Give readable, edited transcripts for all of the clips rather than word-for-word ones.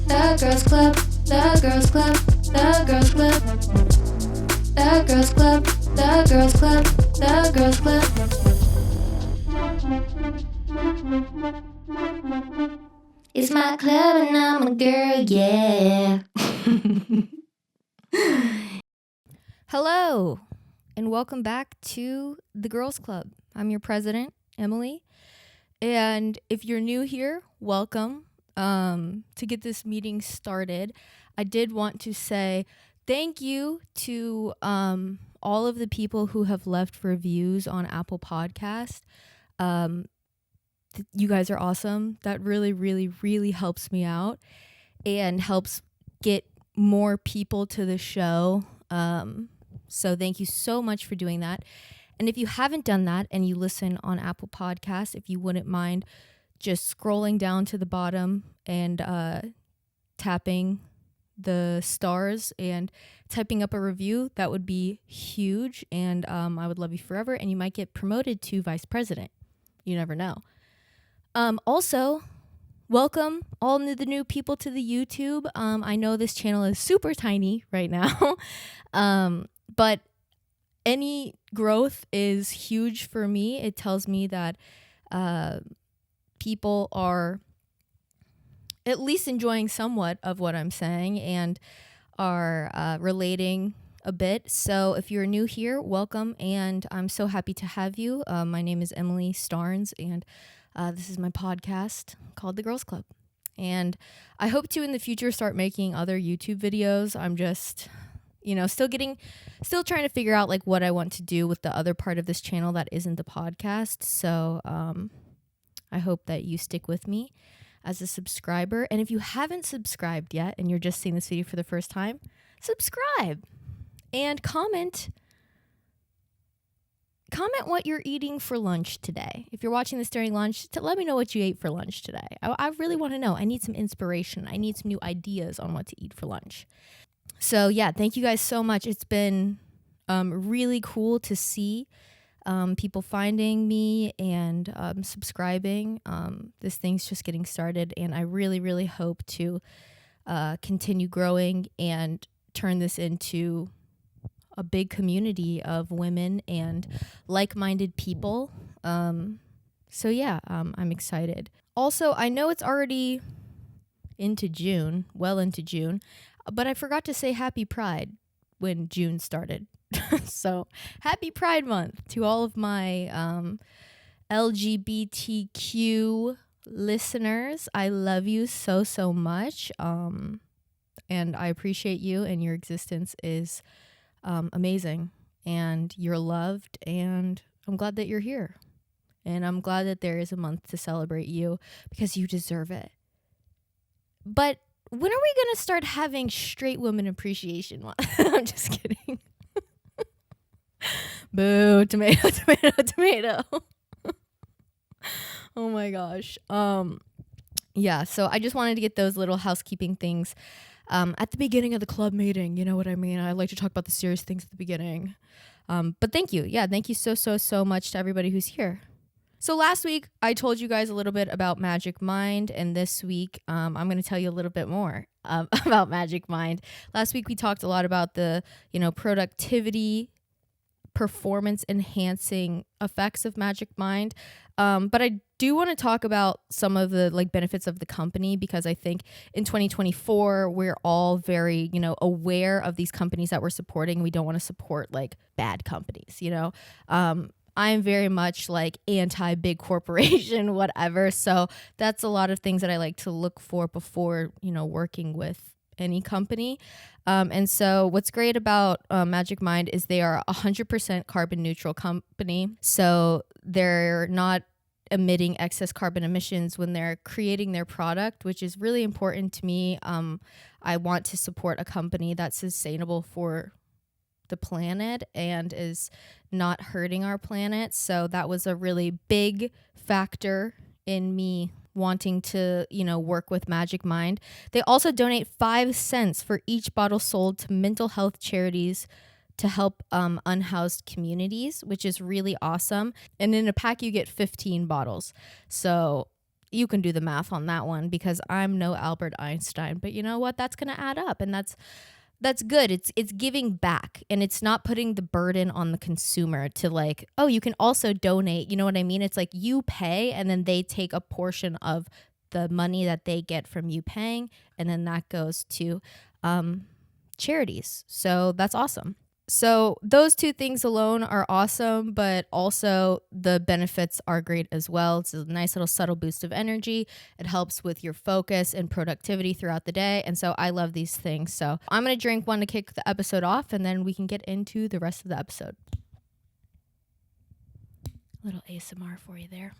The Girls Club, The Girls Club, The Girls Club, The Girls Club, The Girls Club, The Girls Club. It's my club and I'm a girl, yeah. Hello, and welcome back to the Girls Club. I'm your president, Emily, and if you're new here, welcome. To get this meeting started, I did want to say thank you to all of the people who have left reviews on Apple Podcast. You guys are awesome. That really, really, really helps me out and helps get more people to the show. So thank you so much for doing that. And if you haven't done that and you listen on Apple Podcasts, if you wouldn't mind just scrolling down to the bottom and tapping the stars and typing up a review, that would be huge. And I would love you forever. And you might get promoted to vice president. You never know. Also, welcome all the new people to the YouTube. I know this channel is super tiny right now, but any growth is huge for me. It tells me that people are at least enjoying somewhat of what I'm saying and are relating a bit. So if you're new here, welcome, and I'm so happy to have you. My name is Emily Starnes, and this is my podcast called The Girls Club. And I hope to in the future start making other YouTube videos. I'm just, still trying to figure out like what I want to do with the other part of this channel that isn't the podcast. So I hope that you stick with me as a subscriber. And if you haven't subscribed yet and you're just seeing this video for the first time, subscribe and comment what you're eating for lunch today. If you're watching this during lunch, let me know what you ate for lunch today. I really want to know. I need some inspiration. I need some new ideas on what to eat for lunch. So yeah, thank you guys so much. It's been really cool to see people finding me and subscribing. This thing's just getting started, and I really, really hope to continue growing and turn this into a big community of women and like-minded people. So yeah, I'm excited. Also, I know it's already well into June, but I forgot to say Happy Pride when June started. So happy Pride Month to all of my LGBTQ listeners. I love you so, so much. And I appreciate you, and your existence is amazing, and you're loved, and I'm glad that you're here. And I'm glad that there is a month to celebrate you because you deserve it. But when are we going to start having straight women appreciation month? I'm just kidding. Boo, tomato, tomato, tomato. Oh my gosh. Yeah, so I just wanted to get those little housekeeping things at the beginning of the club meeting. You know what I mean? I like to talk about the serious things at the beginning. But thank you. Yeah, thank you so much to everybody who's here. So last week, I told you guys a little bit about Magic Mind, and this week, I'm going to tell you a little bit more about Magic Mind. Last week, we talked a lot about the, productivity, performance-enhancing effects of Magic Mind, but I do want to talk about some of the benefits of the company, because I think in 2024, we're all very, aware of these companies that we're supporting. We don't want to support bad companies, I'm very much anti-big corporation, whatever. So that's a lot of things that I like to look for before, working with any company. And so what's great about Magic Mind is they are 100% carbon neutral company. So they're not emitting excess carbon emissions when they're creating their product, which is really important to me. I want to support a company that's sustainable for the planet and is not hurting our planet. So that was a really big factor in me wanting to, work with Magic Mind. They also donate 5 cents for each bottle sold to mental health charities to help unhoused communities, which is really awesome. And in a pack, you get 15 bottles. So you can do the math on that one because I'm no Albert Einstein, but you know what? That's going to add up, and that's good. It's giving back, and it's not putting the burden on the consumer to like, oh, you can also donate. You know what I mean? It's like you pay and then they take a portion of the money that they get from you paying, and then that goes to charities. So that's awesome. So those two things alone are awesome, but also the benefits are great as well. It's a nice little subtle boost of energy. It helps with your focus and productivity throughout the day. And so I love these things. So I'm going to drink one to kick the episode off, and then we can get into the rest of the episode. Little ASMR for you there.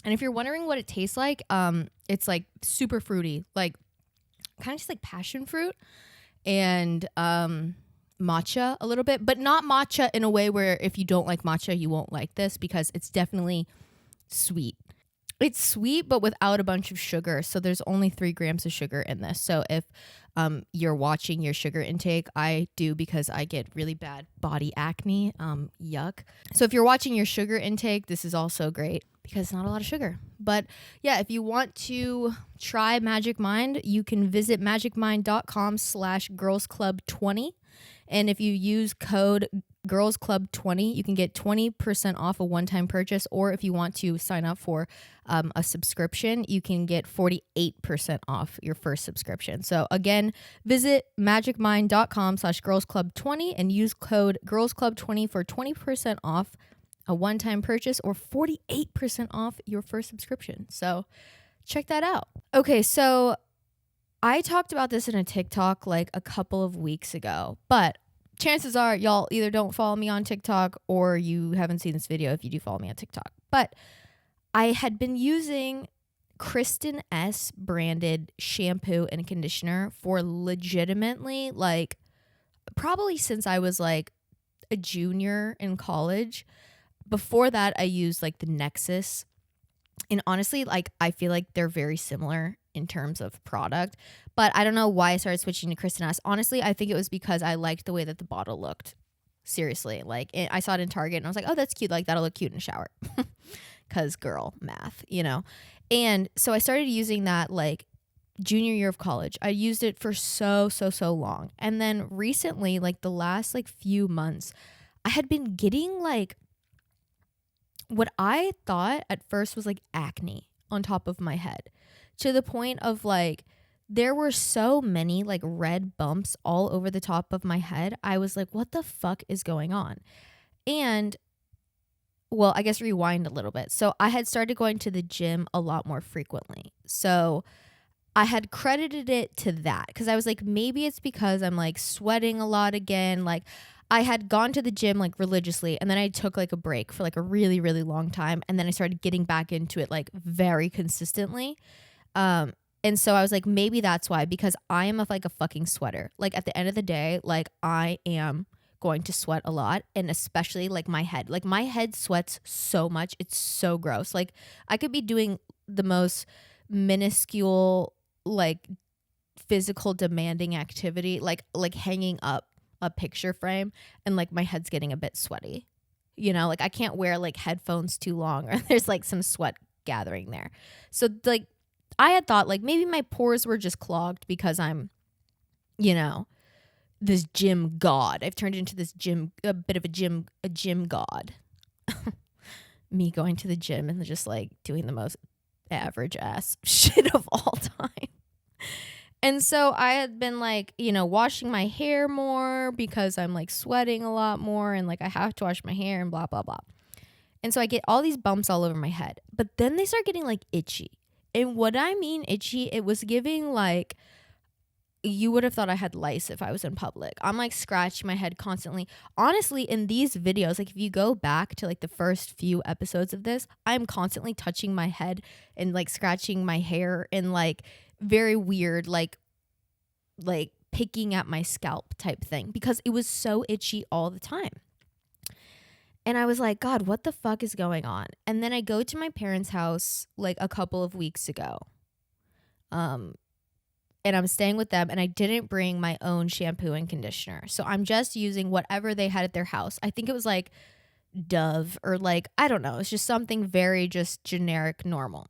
And if you're wondering what it tastes like, it's like super fruity, like kind of just like passion fruit and matcha a little bit, but not matcha in a way where if you don't like matcha, you won't like this, because it's definitely sweet. It's sweet, but without a bunch of sugar. So there's only 3 grams of sugar in this. So if you're watching your sugar intake, I do because I get really bad body acne. Yuck. So if you're watching your sugar intake, this is also great because it's not a lot of sugar. But yeah, if you want to try Magic Mind, you can visit magicmind.com/girlsclub20. And if you use code girlsclub20, you can get 20% off a one-time purchase. Or if you want to sign up for a subscription, you can get 48% off your first subscription. So again, visit magicmind.com/girlsclub20 and use code girlsclub20 for 20% off a one-time purchase or 48% off your first subscription. So check that out. Okay, so I talked about this in a TikTok like a couple of weeks ago, but chances are y'all either don't follow me on TikTok or you haven't seen this video if you do follow me on TikTok. But I had been using Kristin Ess branded shampoo and conditioner for legitimately like probably since I was like a junior in college. Before that, I used like the Nexus. And honestly, like I feel like they're very similar in terms of product, but I don't know why I started switching to Kristin Ess. Honestly, I think it was because I liked the way that the bottle looked. Seriously, like I saw it in Target and I was like, oh, that's cute. Like that'll look cute in the shower. Cause girl math, you know? And so I started using that like junior year of college. I used it for so long. And then recently, like the last like few months, I had been getting like what I thought at first was like acne on top of my head, to the point of like there were so many like red bumps all over the top of my head. I was like, what the fuck is going on? And well, I guess rewind a little bit. So I had started going to the gym a lot more frequently. So I had credited it to that because I was like, maybe it's because I'm like sweating a lot again. Like I had gone to the gym like religiously, and then I took like a break for like a really long time, and then I started getting back into it like very consistently. And so I was like, maybe that's why, because I am like a fucking sweater. Like at the end of the day, like I am going to sweat a lot, and especially like my head. Like my head sweats so much. It's so gross. Like I could be doing the most minuscule like physical demanding activity, like hanging up a picture frame, and like my head's getting a bit sweaty, you know, like I can't wear like headphones too long or there's like some sweat gathering there. So like I had thought like maybe my pores were just clogged because I'm, you know, this gym god. I've turned into this a bit of a gym god. Me going to the gym and just like doing the most average ass shit of all time. And so I had been like, you know, washing my hair more because I'm like sweating a lot more, and like I have to wash my hair and blah, blah, blah. And so I get all these bumps all over my head, but then they start getting like itchy. And what I mean itchy, it was giving like, you would have thought I had lice if I was in public. I'm like scratching my head constantly. Honestly, in these videos, like if you go back to like the first few episodes of this, I'm constantly touching my head and like scratching my hair and like very weird, like picking at my scalp type thing, because it was so itchy all the time. And I was like, God, what the fuck is going on? And then I go to my parents' house like a couple of weeks ago. And and I'm staying with them, and I didn't bring my own shampoo and conditioner. So I'm just using whatever they had at their house. I think it was like Dove or like, I don't know. It's just something very just generic, normal.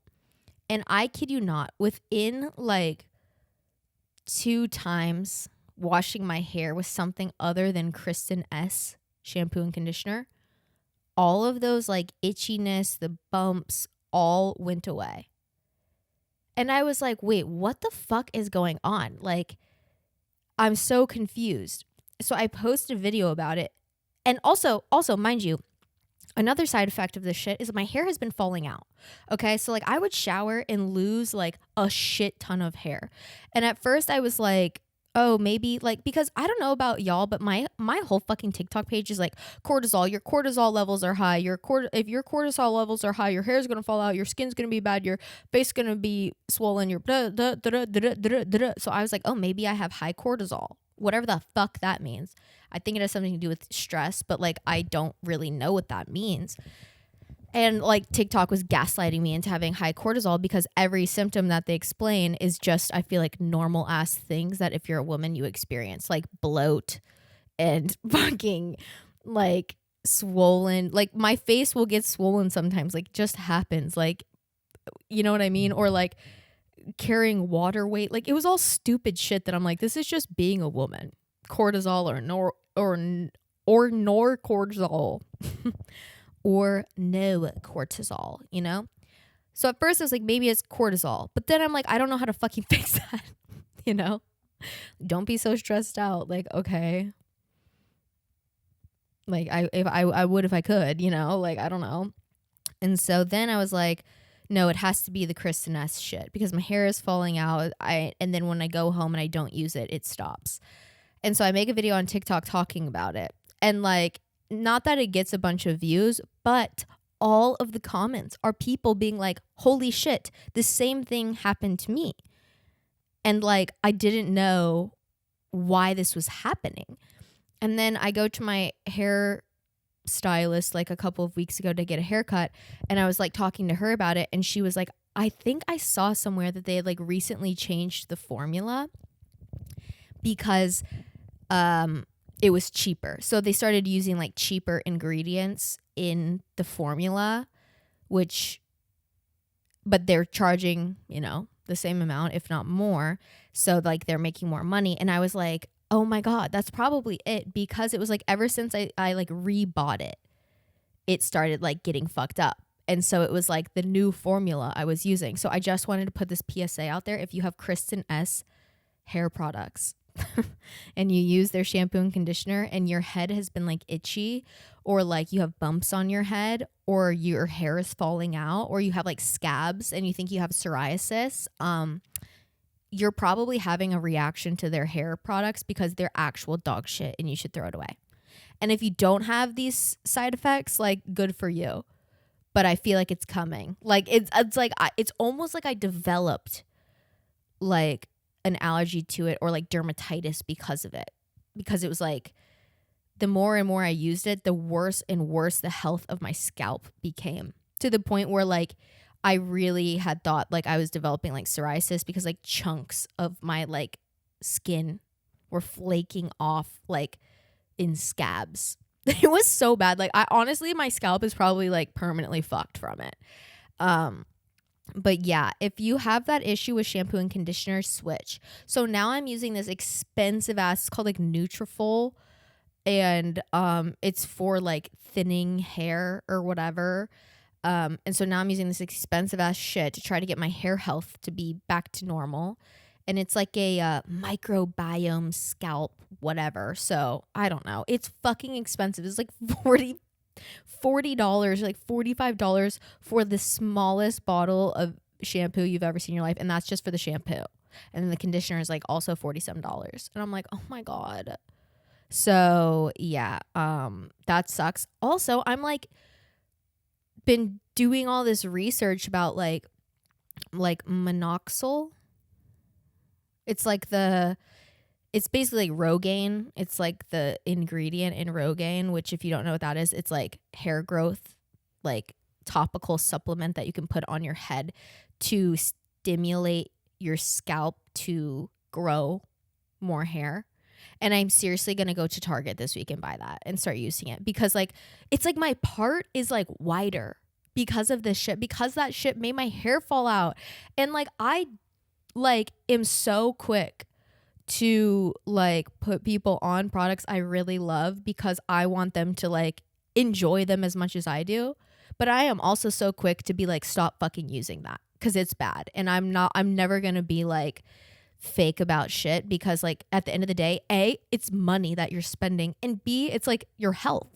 And I kid you not, within like 2 times washing my hair with something other than Kristin Ess shampoo and conditioner, all of those like itchiness, the bumps, all went away. And I was like, wait, what the fuck is going on? Like, I'm so confused. So I posted a video about it. And also, mind you, another side effect of this shit is my hair has been falling out. Okay. So like I would shower and lose like a shit ton of hair. And at first I was like, oh, maybe like, because I don't know about y'all, but my whole fucking TikTok page is like cortisol. Your cortisol levels are high. If your cortisol levels are high, your hair is going to fall out. Your skin's going to be bad. Your face is going to be swollen. Your So I was like, oh, maybe I have high cortisol, whatever the fuck that means. I think it has something to do with stress, but like I don't really know what that means. And like TikTok was gaslighting me into having high cortisol because every symptom that they explain is just, I feel like, normal ass things that if you're a woman you experience, like bloat and fucking like swollen. Like my face will get swollen sometimes, like just happens, like, you know what I mean? Or like carrying water weight. Like it was all stupid shit that I'm like, this is just being a woman. Cortisol or nor cortisol or no cortisol, you know? So at first I was like, maybe it's cortisol, but then I'm like, I don't know how to fucking fix that, you know? Don't be so stressed out. Like, okay. Like I would if I could, you know? Like, I don't know. And so then I was like, no, it has to be the Kristin Ess shit because my hair is falling out. And then when I go home and I don't use it, it stops. And so I make a video on TikTok talking about it. And like, not that it gets a bunch of views, but all of the comments are people being like, holy shit, the same thing happened to me. And like, I didn't know why this was happening. And then I go to my hair stylist like a couple of weeks ago to get a haircut. And I was like talking to her about it. And she was like, I think I saw somewhere that they had like recently changed the formula because it was cheaper. So they started using like cheaper ingredients in the formula, but they're charging, you know, the same amount, if not more. So like they're making more money. And I was like, oh my God, that's probably it. Because it was like ever since I like rebought it, it started like getting fucked up. And so it was like the new formula I was using. So I just wanted to put this PSA out there. If you have Kristin Ess hair products, and you use their shampoo and conditioner and your head has been like itchy or like you have bumps on your head or your hair is falling out or you have like scabs and you think you have psoriasis, you're probably having a reaction to their hair products because they're actual dog shit and you should throw it away. And if you don't have these side effects, like good for you. But I feel like it's coming. Like it's like it's almost like I developed like an allergy to it or like dermatitis because of it, because it was like the more and more I used it, the worse and worse the health of my scalp became, to the point where like I really had thought like I was developing like psoriasis because like chunks of my like skin were flaking off like in scabs. It was so bad. Like I honestly, my scalp is probably like permanently fucked from it. But yeah, if you have that issue with shampoo and conditioner, switch. So now I'm using this expensive ass, it's called like Nutrafol, and it's for like thinning hair or whatever. And so now I'm using this expensive ass shit to try to get my hair health to be back to normal. And it's like a microbiome scalp, whatever. So I don't know. It's fucking expensive. It's like $40, like $45 for the smallest bottle of shampoo you've ever seen in your life. And that's just for the shampoo. And then the conditioner is like also $47. And I'm like, oh my God. So yeah, that sucks. Also, I'm like been doing all this research about like monoxyl. It's basically like Rogaine. It's like the ingredient in Rogaine, which if you don't know what that is, it's like hair growth, like topical supplement that you can put on your head to stimulate your scalp to grow more hair. And I'm seriously going to go to Target this week and buy that and start using it, because like it's like my part is like wider because of this shit, because that shit made my hair fall out. And like I like am so quick to like put people on products I really love because I want them to like enjoy them as much as I do. But I am also so quick to be like, stop fucking using that because it's bad. And I'm never going to be like fake about shit, because like at the end of the day, A, it's money that you're spending, and B, it's like your health.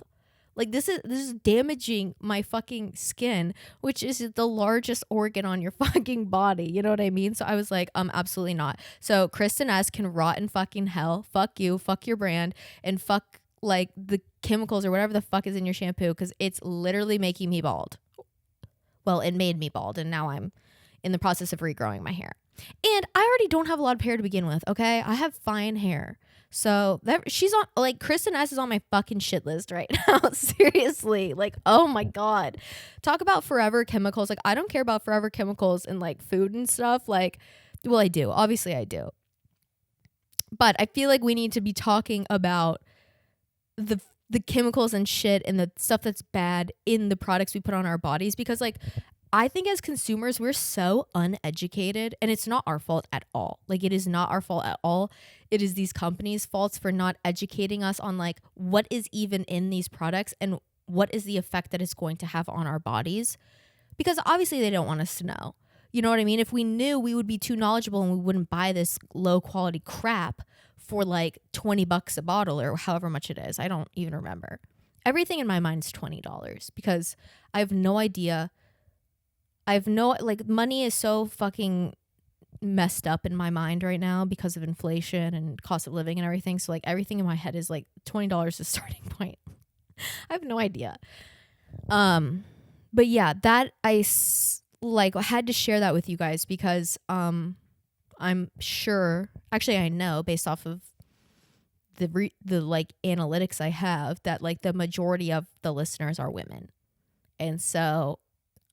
Like this is damaging my fucking skin, which is the largest organ on your fucking body. You know what I mean? So I was like, absolutely not. So Kristin Ess can rot in fucking hell. Fuck you, fuck your brand, and fuck like the chemicals or whatever the fuck is in your shampoo, because it's literally making me bald. Well, it made me bald, and now I'm in the process of regrowing my hair. And I already don't have a lot of hair to begin with, okay? I have fine hair. So that she's on, like, Kristin Ess is on my fucking shit list right now. Seriously. Like, oh my God. Talk about forever chemicals. Like, I don't care about forever chemicals in like food and stuff. Like, well, I do. Obviously I do. But I feel like we need to be talking about the chemicals and shit and the stuff that's bad in the products we put on our bodies, because like I think as consumers, we're so uneducated, and it's not our fault at all. Like, it is not our fault at all. It is these companies' faults for not educating us on like what is even in these products and what is the effect that it's going to have on our bodies. Because obviously they don't want us to know. You know what I mean? If we knew, we would be too knowledgeable and we wouldn't buy this low quality crap for like $20 a bottle or however much it is. I don't even remember. Everything in my mind is $20 because I have no idea. Like, money is so fucking messed up in my mind right now because of inflation and cost of living and everything. So like everything in my head is like $20 the starting point. I have no idea. But yeah, that like had to share that with you guys because I'm sure, actually I know based off of the like analytics I have that like the majority of the listeners are women. And so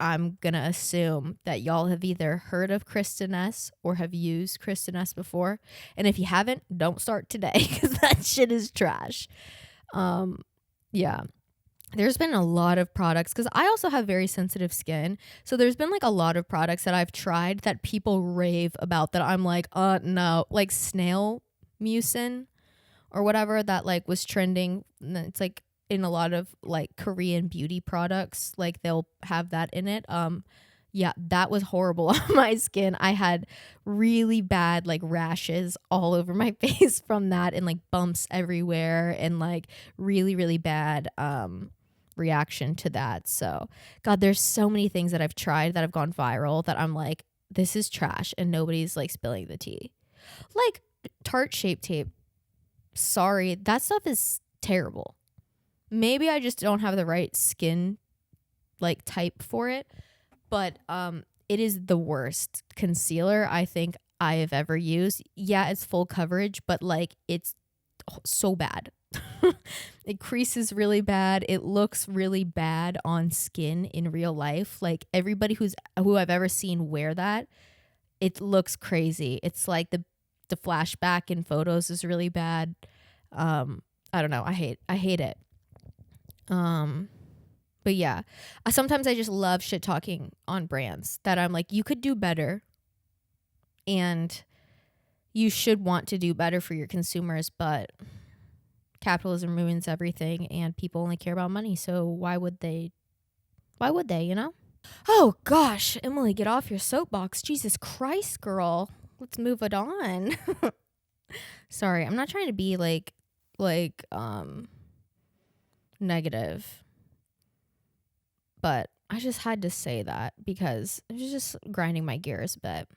I'm going to assume that y'all have either heard of Kristin Ess or have used Kristin Ess before. And if you haven't, don't start today because that shit is trash. Yeah. There's been a lot of products because I also have very sensitive skin. So there's been like a lot of products that I've tried that people rave about that I'm like, no, like snail mucin or whatever that like was trending. It's like in a lot of like Korean beauty products, like they'll have that in it. Yeah, that was horrible on my skin. I had really bad like rashes all over my face from that and like bumps everywhere and like really, really bad reaction to that. So God, there's so many things that I've tried that have gone viral that I'm like, this is trash and nobody's like spilling the tea. Like Tarte Shape Tape. Sorry, that stuff is terrible. Maybe I just don't have the right skin like type for it, but it is the worst concealer I think I have ever used. Yeah, it's full coverage, but like it's so bad. It creases really bad. It looks really bad on skin in real life. Like everybody who I've ever seen wear that, it looks crazy. It's like the flashback in photos is really bad. I don't know. I hate it. But yeah, sometimes I just love shit talking on brands that I'm like, you could do better and you should want to do better for your consumers, but capitalism ruins everything and people only care about money. So why would they, you know? Oh gosh, Emily, get off your soapbox. Jesus Christ, girl. Let's move it on. Sorry, I'm not trying to be like negative, but I just had to say that because it was just grinding my gears a bit.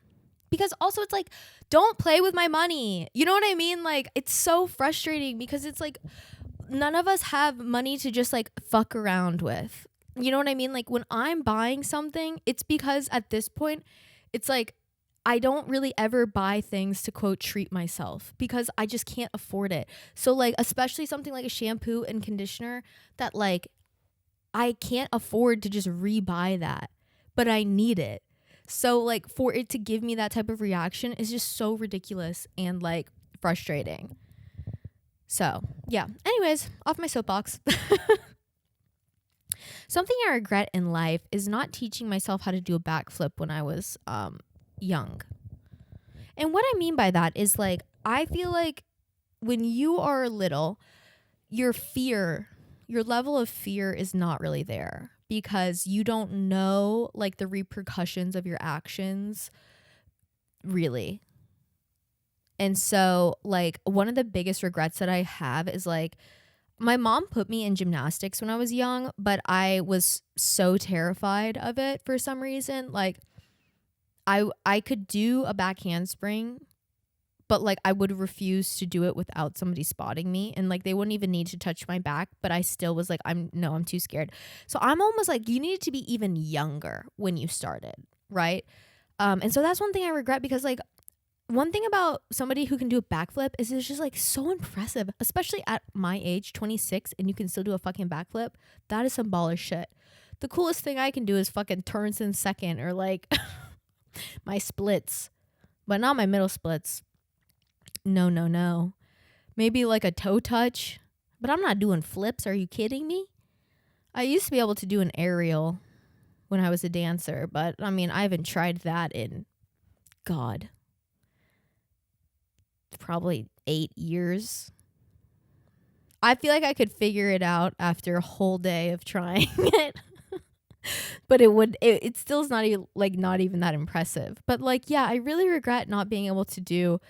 Because also it's like, don't play with my money. You know what I mean? Like, it's so frustrating because it's like none of us have money to just like fuck around with. You know what I mean? Like when I'm buying something, it's because at this point, it's like I don't really ever buy things to quote treat myself because I just can't afford it. So like, especially something like a shampoo and conditioner that like I can't afford to just rebuy that, but I need it. So like for it to give me that type of reaction is just so ridiculous and like frustrating. So yeah, anyways, off my soapbox. Something I regret in life is not teaching myself how to do a backflip when I was young. And what I mean by that is like, I feel like when you are little, your level of fear is not really there because you don't know like the repercussions of your actions really. And so like one of the biggest regrets that I have is like my mom put me in gymnastics when I was young, but I was so terrified of it for some reason. Like I could do a back handspring, but like I would refuse to do it without somebody spotting me, and like they wouldn't even need to touch my back, but I still was like I'm too scared. So I'm almost like you needed to be even younger when you started, right? And so that's one thing I regret because like one thing about somebody who can do a backflip is it's just like so impressive, especially at my age, 26, and you can still do a fucking backflip. That is some baller shit. The coolest thing I can do is fucking turns in second or like my splits, but not my middle splits. No. Maybe like a toe touch, but I'm not doing flips. Are you kidding me? I used to be able to do an aerial when I was a dancer, but I mean, I haven't tried that in, God, probably 8 years. I feel like I could figure it out after a whole day of trying it. But it still is not even that impressive. But like, yeah, I really regret not being able to do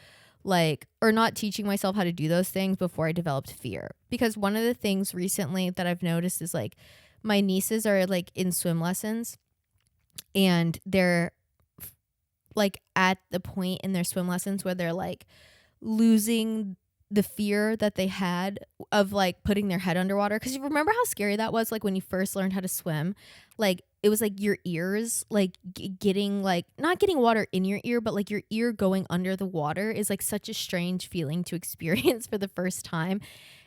like, or not teaching myself how to do those things before I developed fear. Because one of the things recently that I've noticed is like my nieces are like in swim lessons and they're like at the point in their swim lessons where they're like losing the fear that they had of like putting their head underwater. Because you remember how scary that was, like when you first learned how to swim, like it was like your ears like getting like not getting water in your ear, but like your ear going under the water is like such a strange feeling to experience for the first time.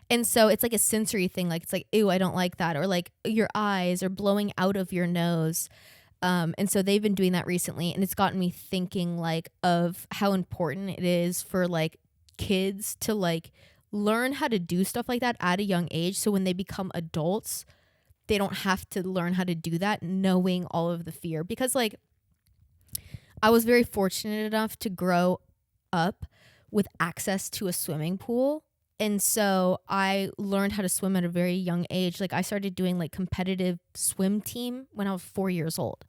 And so it's like a sensory thing, like it's like, ew, I don't like that, or like your eyes are blowing out of your nose. And so they've been doing that recently, and it's gotten me thinking like of how important it is for like kids to like learn how to do stuff like that at a young age, so when they become adults they don't have to learn how to do that knowing all of the fear. Because like I was very fortunate enough to grow up with access to a swimming pool, and so I learned how to swim at a very young age. Like I started doing like competitive swim team when I was 4 years old,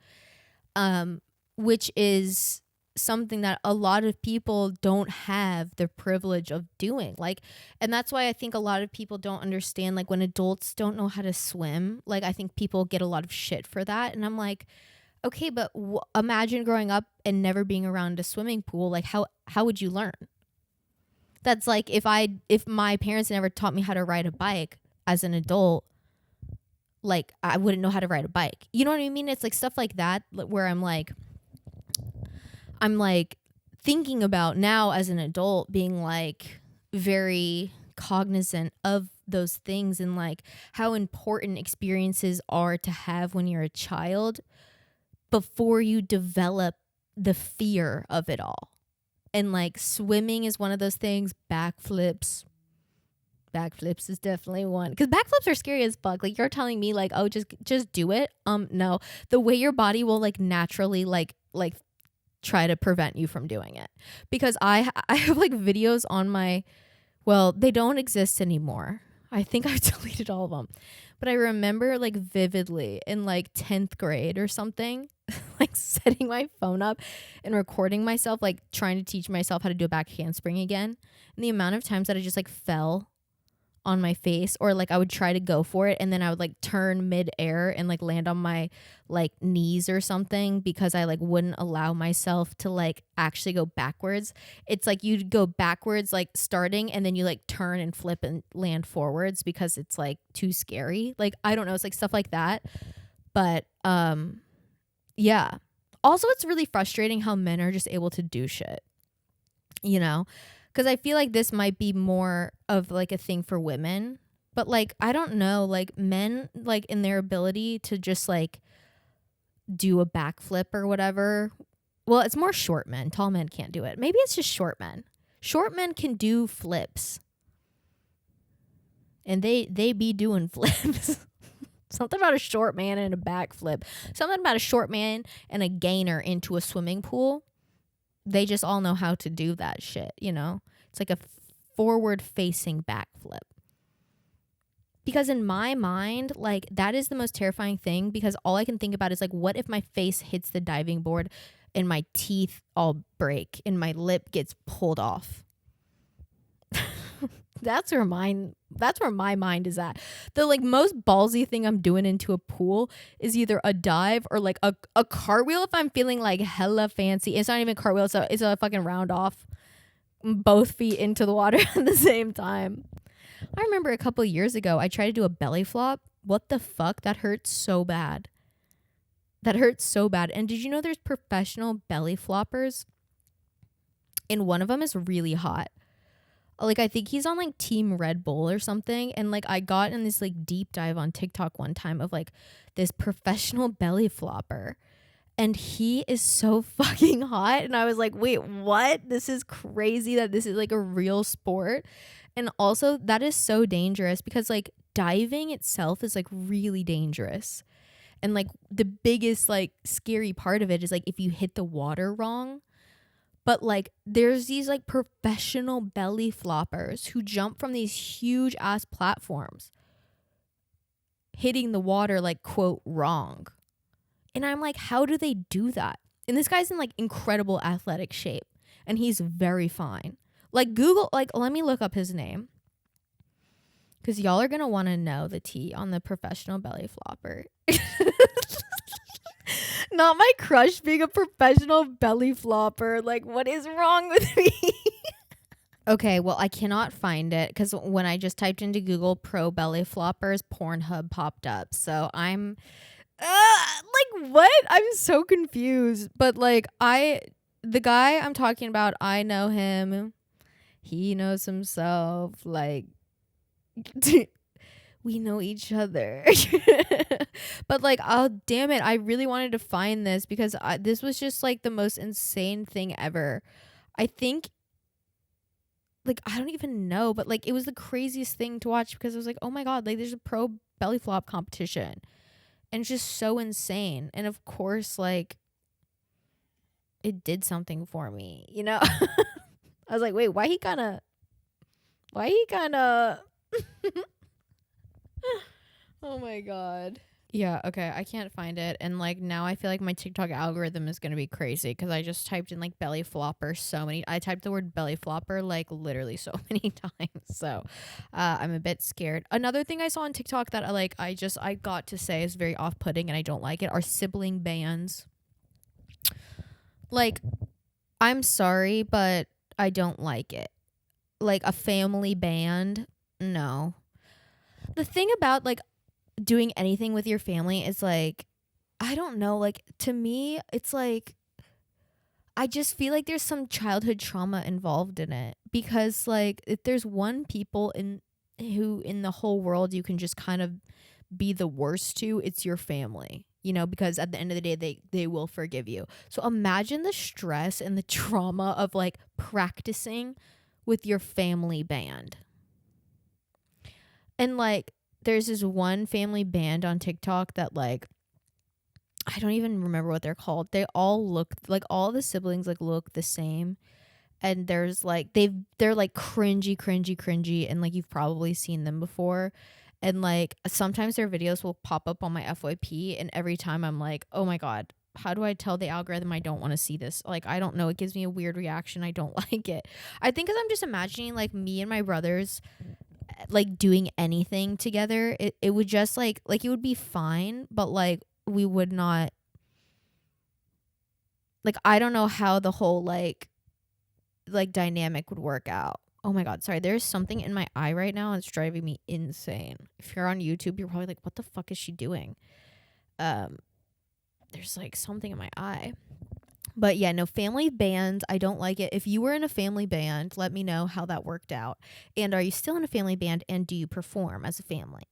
which is something that a lot of people don't have the privilege of doing. Like, and that's why I think a lot of people don't understand, like when adults don't know how to swim, like I think people get a lot of shit for that. And I'm like, okay, but imagine growing up and never being around a swimming pool. Like how would you learn? That's like if my parents never taught me how to ride a bike as an adult, like I wouldn't know how to ride a bike. You know what I mean? It's like stuff like that where I'm like thinking about now as an adult being like very cognizant of those things and like how important experiences are to have when you're a child before you develop the fear of it all. And like swimming is one of those things. Backflips is definitely one, because backflips are scary as fuck. Like you're telling me like, oh, just do it. No, the way your body will like naturally like try to prevent you from doing it. Because I have like videos on my, well, they don't exist anymore. I think I've deleted all of them, but I remember like vividly in like 10th grade or something, like setting my phone up and recording myself, like trying to teach myself how to do a back handspring again. And the amount of times that I just like fell on my face, or like I would try to go for it and then I would like turn mid-air and like land on my like knees or something because I like wouldn't allow myself to like actually go backwards. It's like you'd go backwards like starting and then you like turn and flip and land forwards because it's like too scary. Like I don't know, it's like stuff like that. But yeah. Also, it's really frustrating how men are just able to do shit, you know? Because I feel like this might be more of like a thing for women, but like I don't know, like men like in their ability to just like do a backflip or whatever. Well, it's more short men. Tall men can't do it. Maybe it's just short men. Short men can do flips. And they be doing flips. Something about a short man and a backflip. Something about a short man and a gainer into a swimming pool. They just all know how to do that shit, you know? It's like a forward facing backflip. Because in my mind, like, that is the most terrifying thing, because all I can think about is like, what if my face hits the diving board and my teeth all break and my lip gets pulled off? That's where my mind is at. The like most ballsy thing I'm doing into a pool is either a dive or like a cartwheel if I'm feeling like hella fancy. It's not even a cartwheel, it's a fucking round off. Both feet into the water at the same time. I remember a couple of years ago I tried to do a belly flop. What the fuck? That hurts so bad. That hurts so bad. And did you know there's professional belly floppers? And one of them is really hot. Like, I think he's on like Team Red Bull or something. And like, I got in this like deep dive on TikTok one time of like this professional belly flopper. And he is so fucking hot. And I was like, wait, what? This is crazy that this is like a real sport. And also, that is so dangerous because like diving itself is like really dangerous. And like the biggest like scary part of it is like if you hit the water wrong. But like there's these like professional belly floppers who jump from these huge ass platforms hitting the water like quote wrong. And I'm like, how do they do that? And this guy's in like incredible athletic shape and he's very fine. Like Google, like let me look up his name. Cause y'all are gonna wanna know the tea on the professional belly flopper. Not my crush being a professional belly flopper. Like, what is wrong with me? Okay, well, I cannot find it because when I just typed into Google pro belly floppers, Pornhub popped up. So I'm like, what? I'm so confused. But like, the guy I'm talking about, I know him. He knows himself. Like, we know each other. But like, oh damn it, I really wanted to find this because this was just like the most insane thing ever. I think, like, I don't even know, but like it was the craziest thing to watch because I was like, oh my god, like there's a pro belly flop competition and it's just so insane. And of course, like, it did something for me, you know. I was like, wait, why he kind of oh my god. Yeah, okay, I can't find it. And like now I feel like my TikTok algorithm is gonna be crazy because I just typed in like belly flopper I typed the word belly flopper like literally so many times. So I'm a bit scared. Another thing I saw on TikTok that I got to say is very off-putting and I don't like it are sibling bands. Like, I'm sorry, but I don't like it. Like a family band, no. The thing about like doing anything with your family is like, I don't know, like to me it's like I just feel like there's some childhood trauma involved in it because like if there's one people in the whole world you can just kind of be the worst to, it's your family, you know, because at the end of the day they will forgive you. So imagine the stress and the trauma of like practicing with your family band. And like there's this one family band on TikTok that like I don't even remember what they're called. They all look like all the siblings like look the same. And there's like they're like cringy and like you've probably seen them before. And like sometimes their videos will pop up on my FYP and every time I'm like, "Oh my god, how do I tell the algorithm I don't want to see this?" Like I don't know, it gives me a weird reaction. I don't like it. I think cuz I'm just imagining like me and my brothers like doing anything together, it would just like it would be fine, but like we would not, like I don't know how the whole like dynamic would work out. Oh my god, sorry, there's something in my eye right now and it's driving me insane. If you're on YouTube you're probably like, what the fuck is she doing? There's like something in my eye. But yeah, no, family bands, I don't like it. If you were in a family band, let me know how that worked out. And are you still in a family band and do you perform as a family?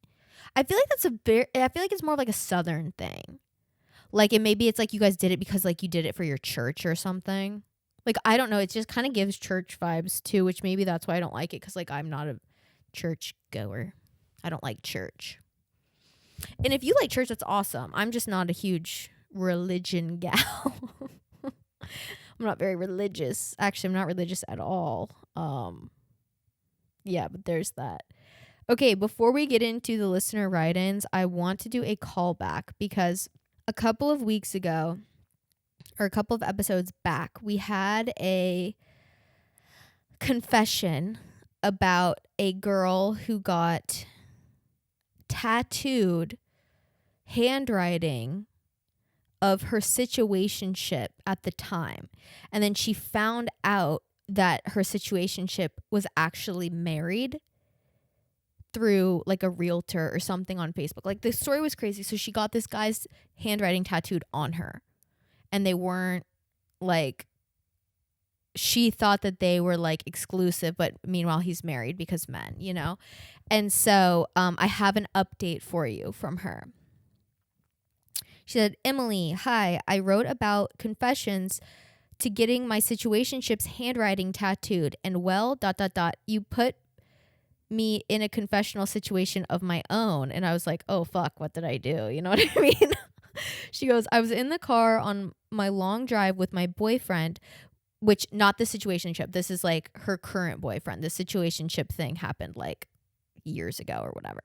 I feel like I feel like it's more of like a Southern thing. Like, and maybe it's like you guys did it because like you did it for your church or something. Like, I don't know. It just kind of gives church vibes too, which maybe that's why I don't like it, because like I'm not a church goer. I don't like church. And if you like church, that's awesome. I'm just not a huge religion gal. I'm not very religious. Actually, I'm not religious at all. Yeah, but there's that. Okay, before we get into the listener write-ins, I want to do a callback because a couple of weeks ago, or a couple of episodes back, we had a confession about a girl who got tattooed handwriting of her situationship at the time. And then she found out that her situationship was actually married through like a realtor or something on Facebook. Like, the story was crazy. So she got this guy's handwriting tattooed on her, and they weren't like, she thought that they were like exclusive, but meanwhile he's married because men, you know? And so I have an update for you from her. She said, Emily, hi, I wrote about confessions to getting my situationship's handwriting tattooed, and well, ... you put me in a confessional situation of my own. And I was like, oh fuck, what did I do? You know what I mean? She goes, I was in the car on my long drive with my boyfriend, which, not the situationship. This is like her current boyfriend. The situationship thing happened like years ago or whatever.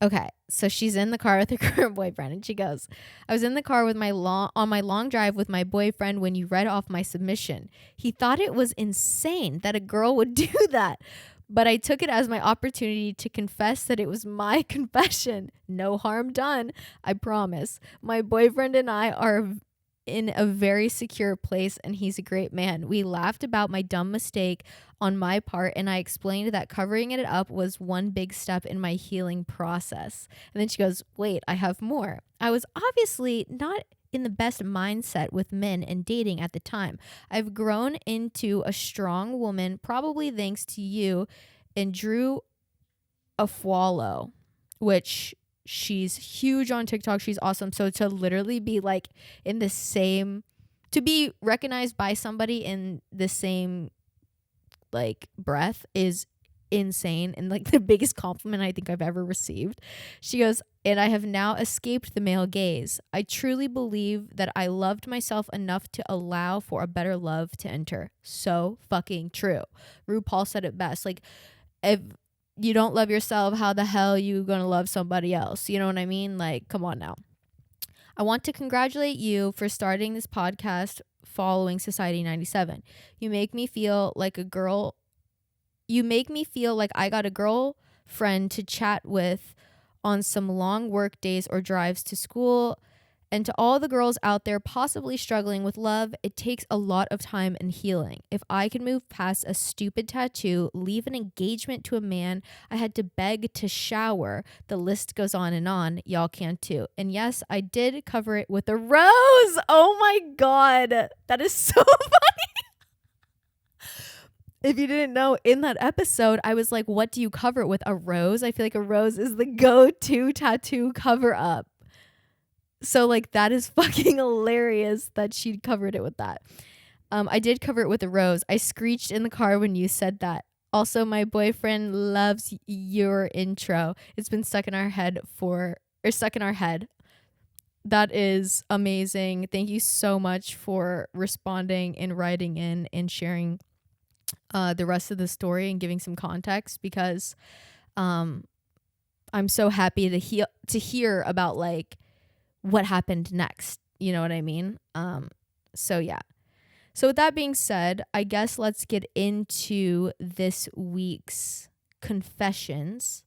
Okay, so she's in the car with her current boyfriend, and she goes, I was in the car with on my long drive with my boyfriend when you read off my submission. He thought it was insane that a girl would do that, but I took it as my opportunity to confess that it was my confession. No harm done, I promise. My boyfriend and I are in a very secure place, and he's a great man. We laughed about my dumb mistake on my part, and I explained that covering it up was one big step in my healing process. And then she goes, wait, I have more. I was obviously not in the best mindset with men and dating at the time. I've grown into a strong woman, probably thanks to you and Drew Afualo, which she's huge on TikTok. She's awesome. So to literally be like in the same, to be recognized by somebody in the same like breath is insane, and like the biggest compliment I think I've ever received. She goes, and I have now escaped the male gaze. I truly believe that I loved myself enough to allow for a better love to enter. So fucking true. RuPaul said it best. Like, if you don't love yourself, how the hell you gonna love somebody else? You know what I mean? Like, come on now. I want to congratulate you for starting this podcast following Society 97. You make me feel like a girl. You make me feel like I got a girlfriend to chat with on some long work days or drives to school. And to all the girls out there possibly struggling with love, it takes a lot of time and healing. If I could move past a stupid tattoo, leave an engagement to a man I had to beg to shower, the list goes on and on. Y'all can too. And yes, I did cover it with a rose. Oh my God. That is so funny. If you didn't know, in that episode, I was like, what do you cover it with? A rose? I feel like a rose is the go-to tattoo cover up. So like, that is fucking hilarious that she covered it with that. I did cover it with a rose. I screeched in the car when you said that. Also, my boyfriend loves your intro. It's been stuck in our head stuck in our head. That is amazing. Thank you so much for responding and writing in and sharing the rest of the story and giving some context, because I'm so happy to hear about like what happened next. You know what I mean? So yeah. So with that being said, I guess let's get into this week's confessions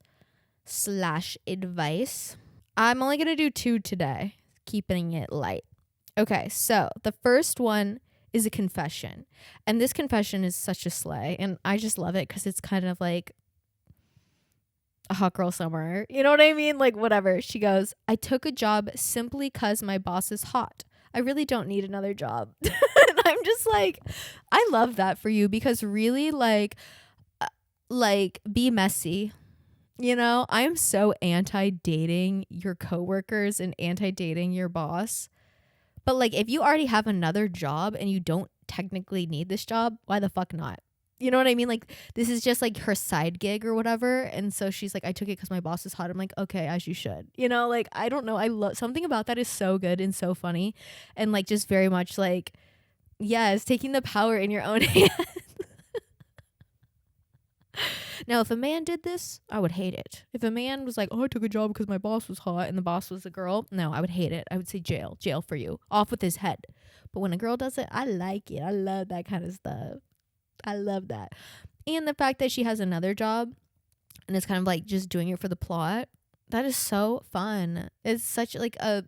/ advice. I'm only going to do 2 today, keeping it light. Okay, so the first one is a confession. And this confession is such a slay, and I just love it because it's kind of like a hot girl summer. You know what I mean? Like, whatever. She goes, I took a job simply because my boss is hot. I really don't need another job. And I'm just like, I love that for you, because really like be messy. You know, I am so anti-dating your coworkers and anti-dating your boss. But like if you already have another job and you don't technically need this job, why the fuck not? You know what I mean? Like this is just like her side gig or whatever. And so she's like, I took it because my boss is hot. I'm like, okay, as you should. You know, like I don't know. I love something about that is so good and so funny. And like just very much like, yes, taking the power in your own hands. Now, if a man did this, I would hate it. If a man was like, oh, I took a job because my boss was hot and the boss was a girl, no, I would hate it. I would say jail, jail for you, off with his head. But when a girl does it, I like it. I love that kind of stuff. I love that. And the fact that she has another job and it's kind of like just doing it for the plot, that is so fun. It's such like a,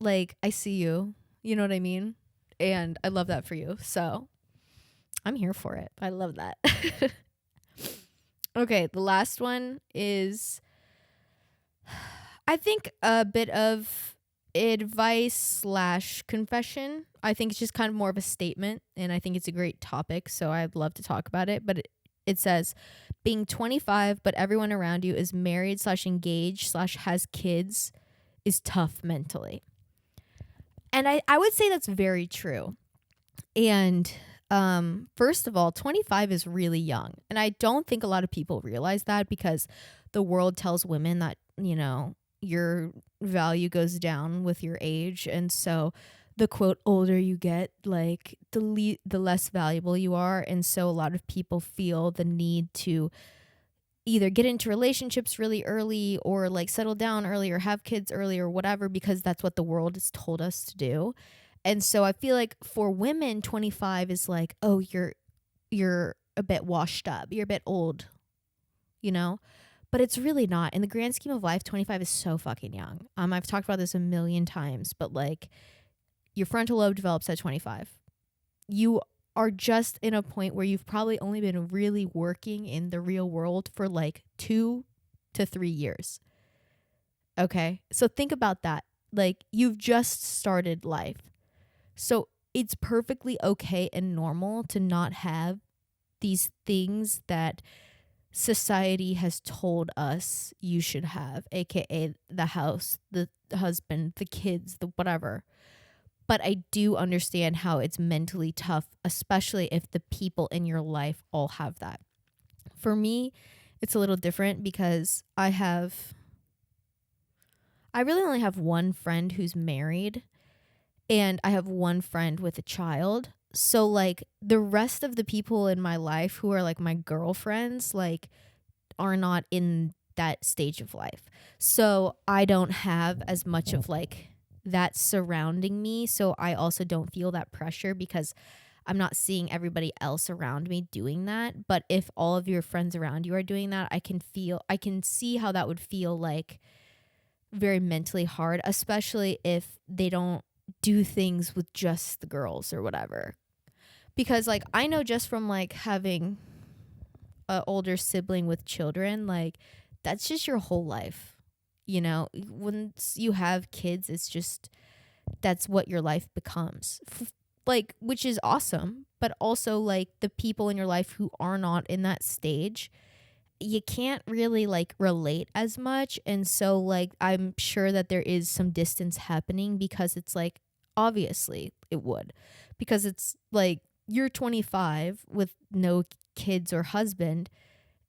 like, I see you. You know what I mean? And I love that for you. So I'm here for it. I love that. Okay, the last one is, I think, a bit of advice slash confession. I think it's just kind of more of a statement, and I think it's a great topic, so I'd love to talk about it. But it says, being 25, but everyone around you is married slash engaged slash has kids is tough mentally. And I would say that's very true. And first of all, 25 is really young. And I don't think a lot of people realize that because the world tells women that, you know, your value goes down with your age. And so the quote, older you get, like the less valuable you are. And so a lot of people feel the need to either get into relationships really early or like settle down early or have kids early or whatever, because that's what the world has told us to do. And so I feel like for women, 25 is like, oh, you're a bit washed up. You're a bit old, you know? But it's really not. In the grand scheme of life, 25 is so fucking young. I've talked about this a million times, but like your frontal lobe develops at 25. You are just in a point where you've probably only been really working in the real world for like 2 to 3 years. Okay? So think about that. Like you've just started life. So it's perfectly okay and normal to not have these things that society has told us you should have, aka the house, the husband, the kids, the whatever. But I do understand how it's mentally tough, especially if the people in your life all have that. For me, it's a little different because I really only have one friend who's married. And I have one friend with a child. So like the rest of the people in my life who are like my girlfriends, like are not in that stage of life. So I don't have as much of like that surrounding me. So I also don't feel that pressure because I'm not seeing everybody else around me doing that. But if all of your friends around you are doing that, I can see how that would feel like very mentally hard, especially if they don't do things with just the girls or whatever. Because like I know just from like having an older sibling with children, like that's just your whole life. You know, once you have kids, it's just that's what your life becomes. Like, which is awesome, but also like the people in your life who are not in that stage, you can't really like relate as much. And so like I'm sure that there is some distance happening because it's like obviously it would, because it's like you're 25 with no kids or husband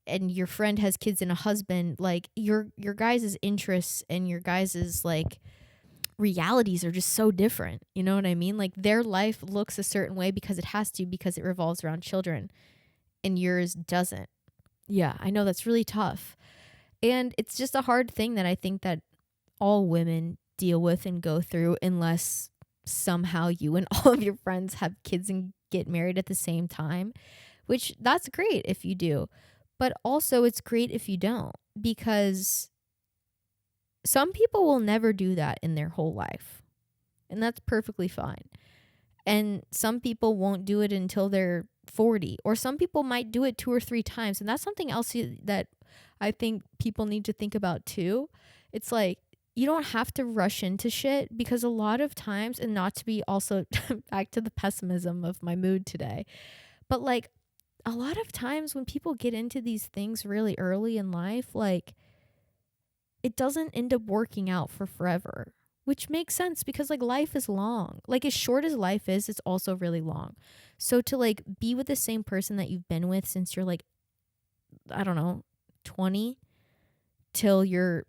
and your friend has kids and a husband. Like your guys' interests and your guys' like realities are just so different. You know what I mean? Like their life looks a certain way because it has to, because it revolves around children, and yours doesn't. Yeah, I know that's really tough. And it's just a hard thing that I think that all women deal with and go through, unless somehow you and all of your friends have kids and get married at the same time, which that's great if you do. But also it's great if you don't, because some people will never do that in their whole life. And that's perfectly fine. And some people won't do it until they're 40, or some people might do it 2 or 3 times. And that's something else that I think people need to think about too. It's like, you don't have to rush into shit, because a lot of times, and not to be also back to the pessimism of my mood today, but like a lot of times when people get into these things really early in life, like it doesn't end up working out for forever. which makes sense because like life is long. Like as short as life is, it's also really long. So to like be with the same person that you've been with since you're like, I don't know, 20 till you're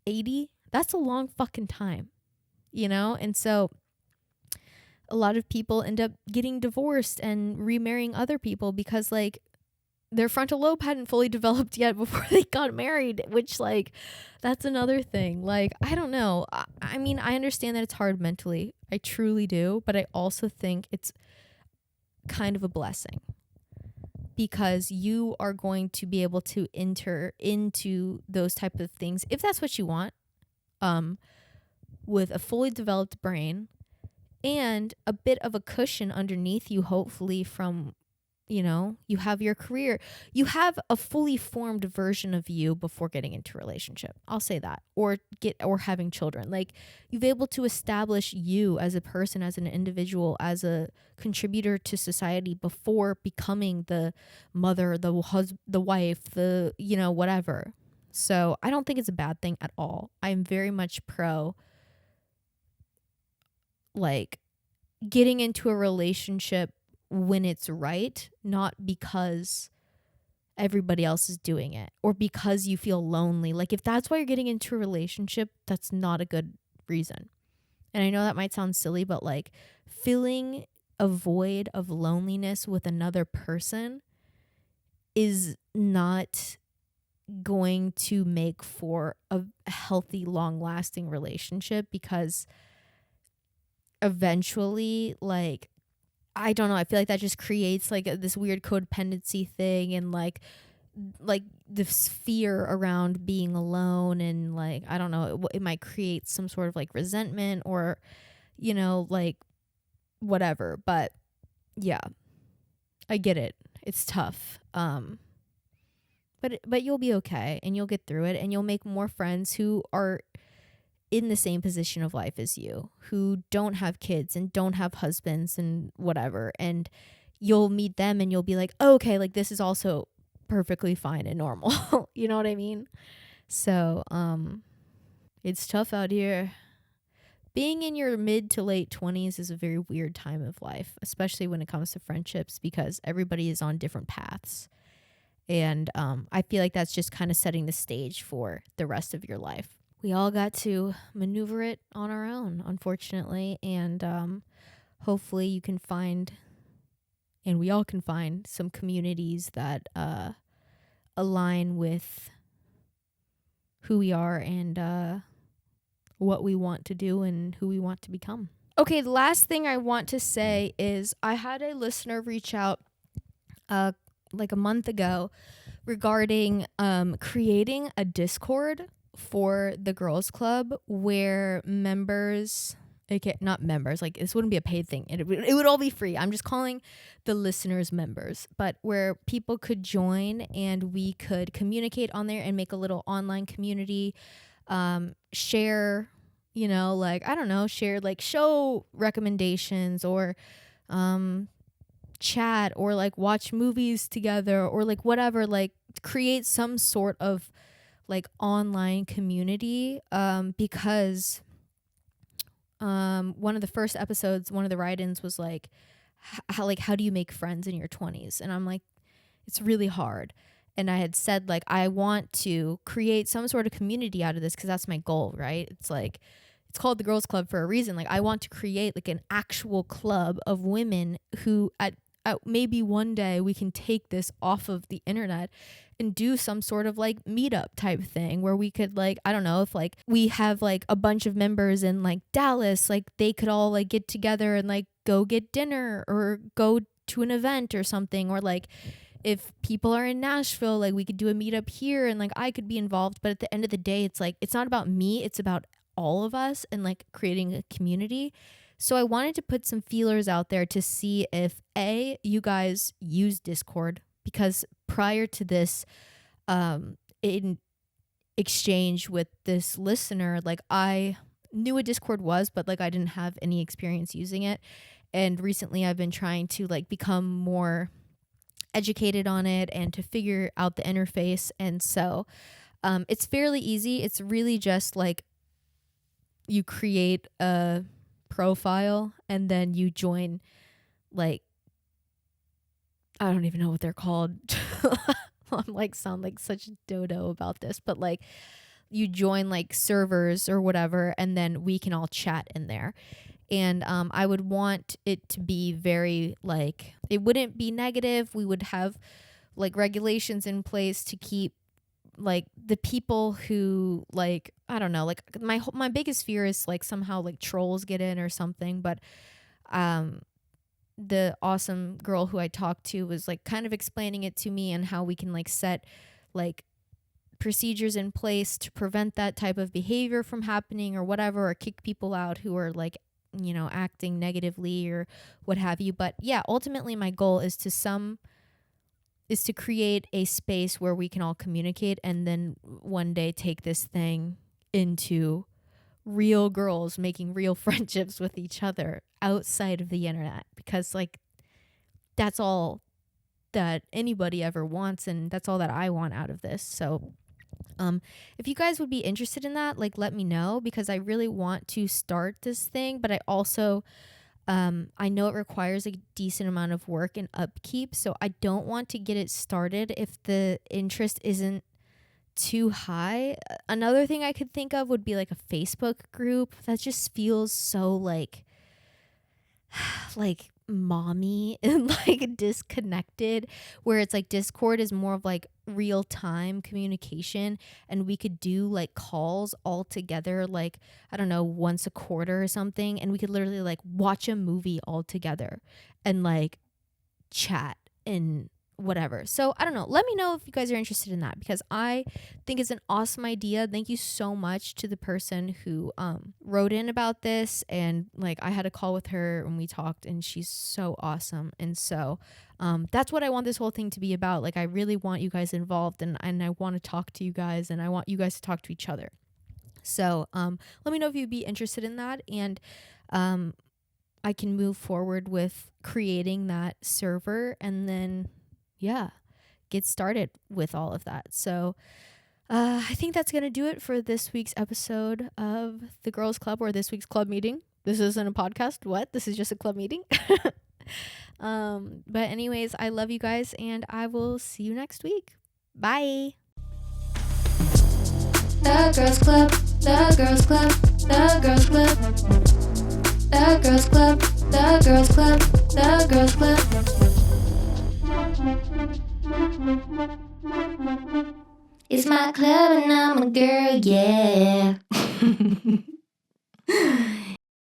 80, that's a long fucking time, you know? And so a lot of people end up getting divorced and remarrying other people because like their frontal lobe hadn't fully developed yet before they got married, which like that's another thing. Like I don't know. I mean, I understand that it's hard mentally. I truly do, but I also think it's kind of a blessing because you are going to be able to enter into those type of things if that's what you want, with a fully developed brain and a bit of a cushion underneath you, hopefully from, you know, you have your career, you have a fully formed version of you before getting into a relationship. I'll say that. Or having children. Like you've able to establish you as a person, as an individual, as a contributor to society before becoming the mother, the the wife, the, you know, whatever. So I don't think it's a bad thing at all. I'm very much pro like getting into a relationship when it's right, not because everybody else is doing it or because you feel lonely. Like if that's why you're getting into a relationship, that's not a good reason. And I know that might sound silly, but like filling a void of loneliness with another person is not going to make for a healthy, long-lasting relationship because eventually, like, I don't know, I feel like that just creates like this weird codependency thing and like this fear around being alone and like I don't know, it might create some sort of like resentment or, you know, like whatever. But yeah, I get it, it's tough, but you'll be okay and you'll get through it and you'll make more friends who are in the same position of life as you, who don't have kids and don't have husbands and whatever. And you'll meet them and you'll be like, oh, okay, like this is also perfectly fine and normal. You know what I mean? So, it's tough out here. Being in your mid to late 20s is a very weird time of life, especially when it comes to friendships because everybody is on different paths. And I feel like that's just kind of setting the stage for the rest of your life. We all got to maneuver it on our own, unfortunately. And hopefully you can find, and we all can find, some communities that align with who we are and what we want to do and who we want to become. Okay, the last thing I want to say is I had a listener reach out like a month ago regarding creating a Discord for the girls club where members, okay, not members, like this wouldn't be a paid thing, it would all be free, I'm just calling the listeners members, but where people could join and we could communicate on there and make a little online community, share, you know, like I don't know, share like show recommendations or chat or like watch movies together or like whatever, like create some sort of like online community, because one of the first episodes, one of the write-ins was like how do you make friends in your 20s, and I'm like, it's really hard. And I had said like I want to create some sort of community out of this because that's my goal, right? It's like it's called the girls club for a reason. Like I want to create like an actual club of women who at maybe one day we can take this off of the internet and do some sort of like meetup type thing where we could like, I don't know, if like we have like a bunch of members in like Dallas, like they could all like get together and like go get dinner or go to an event or something, or like if people are in Nashville, like we could do a meetup here and like I could be involved. But at the end of the day, it's like it's not about me, it's about all of us and like creating a community. So I wanted to put some feelers out there to see if you guys use Discord, because prior to this, in exchange with this listener, like I knew what Discord was, but like I didn't have any experience using it. And recently I've been trying to like become more educated on it and to figure out the interface. And so it's fairly easy. It's really just like you create a profile and then you join, like, I don't even know what they're called. I'm like sound like such a dodo about this, but like you join like servers or whatever, and then we can all chat in there. And I would want it to be very like, it wouldn't be negative. We would have like regulations in place to keep like the people who, like, I don't know, like my biggest fear is like somehow like trolls get in or something. But the awesome girl who I talked to was like kind of explaining it to me and how we can like set like procedures in place to prevent that type of behavior from happening or whatever, or kick people out who are like, you know, acting negatively or what have you. But yeah, ultimately my goal is to create a space where we can all communicate, and then one day take this thing into real girls making real friendships with each other outside of the internet, because like that's all that anybody ever wants, and that's all that I want out of this. So if you guys would be interested in that, like, let me know, because I really want to start this thing, but I also I know it requires a decent amount of work and upkeep, so I don't want to get it started if the interest isn't too high. Another thing I could think of would be like a Facebook group. That just feels so like like mommy and like disconnected, where it's like Discord is more of like real time communication, and we could do like calls all together, like, I don't know, once a quarter or something, and we could literally like watch a movie all together and like chat and whatever. So I don't know, let me know if you guys are interested in that, because I think it's an awesome idea. Thank you so much to the person who wrote in about this, and like I had a call with her and we talked, and she's so awesome. And so that's what I want this whole thing to be about. Like, I really want you guys involved, and I want to talk to you guys, and I want you guys to talk to each other. So let me know if you'd be interested in that, and I can move forward with creating that server, and then yeah, get started with all of that. So I think that's going to do it for this week's episode of the Girls Club, or this week's club meeting. This isn't a podcast. What? This is just a club meeting. But anyways, I love you guys, and I will see you next week. Bye. The Girls Club, the Girls Club, the Girls Club, the Girls Club, the Girls Club, the Girls Club. It's my club and I'm a girl, yeah.